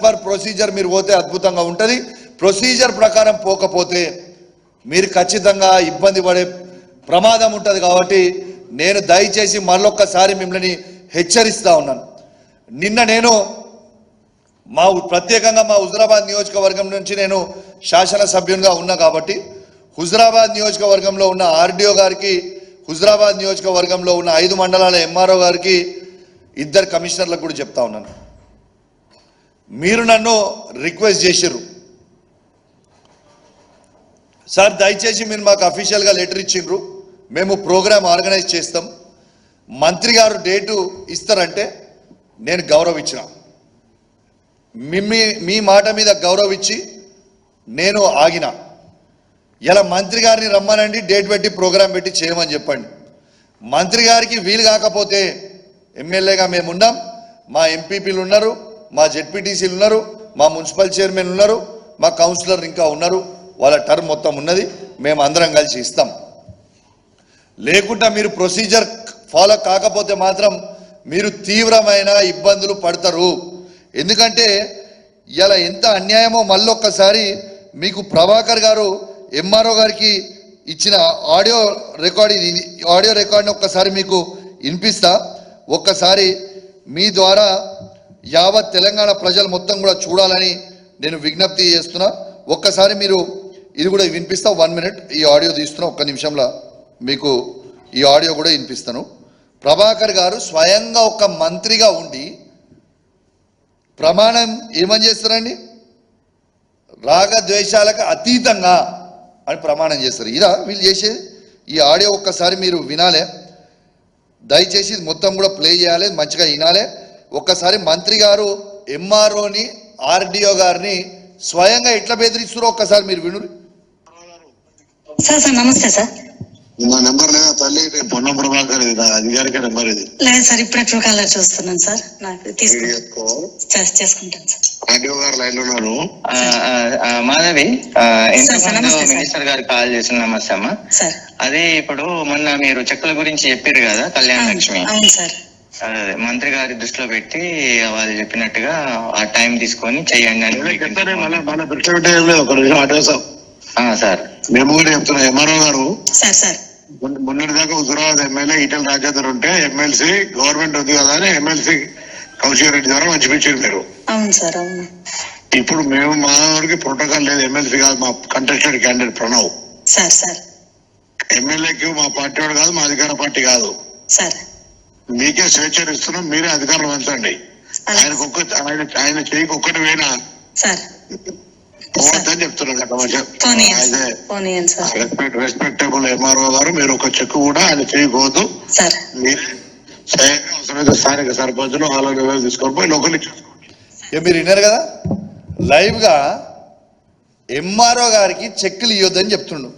Per procedure మీరు పోతే అద్భుతంగా ఉంటుంది. ప్రొసీజర్ ప్రకారం పోకపోతే మీరు ఖచ్చితంగా ఇబ్బంది పడే ప్రమాదం ఉంటుంది. కాబట్టి నేను దయచేసి మరొక్కసారి మిమ్మల్ని హెచ్చరిస్తా ఉన్నాను. నిన్న నేను ప్రత్యేకంగా మా హుజరాబాద్ నియోజకవర్గం నుంచి నేను శాసనసభ్యునిగా ఉన్నా కాబట్టి హుజరాబాద్ నియోజకవర్గంలో ఉన్న ఆర్డీఓ గారికి, హుజరాబాద్ నియోజకవర్గంలో ఉన్న 5 మండలాల ఎంఆర్ఓ గారికి, 2 కమిషనర్లకు కూడా చెప్తా ఉన్నాను. మీరు నన్ను రిక్వెస్ట్ చేసిర్రు, సార్ దయచేసి మీరు మాకు అఫీషియల్గా లెటర్ ఇచ్చిండ్రు, మేము ప్రోగ్రామ్ ఆర్గనైజ్ చేస్తాం, మంత్రి గారు డేటు ఇస్తారంటే నేను గౌరవించిన, మీ మాట మీద గౌరవించి నేను ఆగిన. ఇలా మంత్రి గారిని రమ్మనండి, డేట్ పెట్టి ప్రోగ్రాం పెట్టి చేయమని చెప్పండి. మంత్రి గారికి వీలు కాకపోతే ఎమ్మెల్యేగా మేము ఉన్నాం, మా ఎంపీపీలు ఉన్నారు, మా జెడ్పీటీసీలు ఉన్నారు, మా మున్సిపల్ చైర్మన్ ఉన్నారు, మా కౌన్సిలర్ ఇంకా ఉన్నారు, వాళ్ళ టర్మ్ మొత్తం ఉన్నది, మేము అందరం కలిసి ఇస్తాం. లేకుండా మీరు ప్రొసీజర్ ఫాలో కాకపోతే మాత్రం మీరు తీవ్రమైన ఇబ్బందులు పడతారు. ఎందుకంటే ఇలా ఎంత అన్యాయమో మళ్ళొక్కసారి మీకు ప్రభాకర్ గారు ఎంఆర్ఓ గారికి ఇచ్చిన ఆడియో రికార్డ్ని ఒక్కసారి మీకు వినిపిస్తా. ఒక్కసారి మీ ద్వారా యావత్ తెలంగాణ ప్రజలు మొత్తం కూడా చూడాలని నేను విజ్ఞప్తి చేస్తున్నా. ఒక్కసారి మీరు ఇది కూడా వినిపిస్తా. 1 మినిట్ ఈ ఆడియో తీస్తున్నా, ఒక్క నిమిషంలో మీకు ఈ ఆడియో కూడా వినిపిస్తాను. ప్రభాకర్ గారు స్వయంగా ఒక మంత్రిగా ఉండి ప్రమాణం ఏమని చేస్తారండి, రాగద్వేషాలకు అతీతంగా అని ప్రమాణం చేస్తారు. ఇదా వీళ్ళు చేసేది? ఈ ఆడియో ఒక్కసారి మీరు వినాలే, దయచేసి మొత్తం కూడా ప్లే చేయాలి, మంచిగా వినాలే. ఒక్కసారి మంత్రి గారు ఎంఆర్ఓని ఆర్డీఓ గారిని స్వయంగా ఎట్లా బెదిరిస్తారో ఒక్కసారి మీరు విను. సార్ నమస్తే సార్. నా నెంబర్ లేదా తల్లి, పొన్న ప్రభాకర్ ఇది నా అధికారిక నెంబర్. ఇది లేదు సార్, ఇప్పుడే ట్రూ కాలర్ చూస్తున్నాను సార్, నాకు చేసుకుంటాను సార్. ఆర్డీఓ గారు లైన్ లో ఉన్నారు. మాధవి, మినిస్టర్ గారు కాల్ చేసిన నమస్తే అమ్మా. అదే ఇప్పుడు మొన్న మీరు చెక్కుల గురించి చెప్పారు కదా, కళ్యాణ లక్ష్మి, అదే మంత్రి గారి దృష్టిలో పెట్టి వాళ్ళు చెప్పినట్టుగా ఆ టైం తీసుకొని చెయ్యండి అని సార్. మేము కూడా చెప్తున్నాం ఎంఆర్ఓ గారు, మొన్నటి దాకా హుజరాబాద్ ఎమ్మెల్యే ఈటెల రాజేందర్ ఉంటే ఎమ్మెల్సీ గవర్నమెంట్ ఉంది కదా అని ఎమ్మెల్సీ కౌశిక్ రెడ్డి ద్వారా మంచిపించారు మీరు. ఇప్పుడు మేము మా వారికి ప్రోటోకాల్ లేదు, ఎమ్మెల్సీ కాదు, మా కంటెస్టెడ్ క్యాండిడేట్ ప్రణవ్ ఎమ్మెల్యేకి మా పార్టీ వాడు కాదు, మా అధికార పార్టీ కాదు. మీకే స్వేచ్ఛ ఇస్తున్నాం, మీరే అధికారం పెంచండి. ఆయన చేయికి ఒక్కటి పోయినా పోవద్దని చెప్తున్నాను. రెస్పెక్టబుల్ ఎంఆర్ఓ గారు, మీరు ఒక చెక్ కూడా ఆయన చేయకూడదు. మీరే స్వయంగా అవసరమైతే స్థానిక సర్పంచులు వాళ్ళ తీసుకొని పోయి లోకల్ చేసుకోండి. మీరు విన్నారు కదా, లైవ్ గా ఎంఆర్ఓ గారికి చెక్కులు ఇవ్వద్దని చెప్తుండు.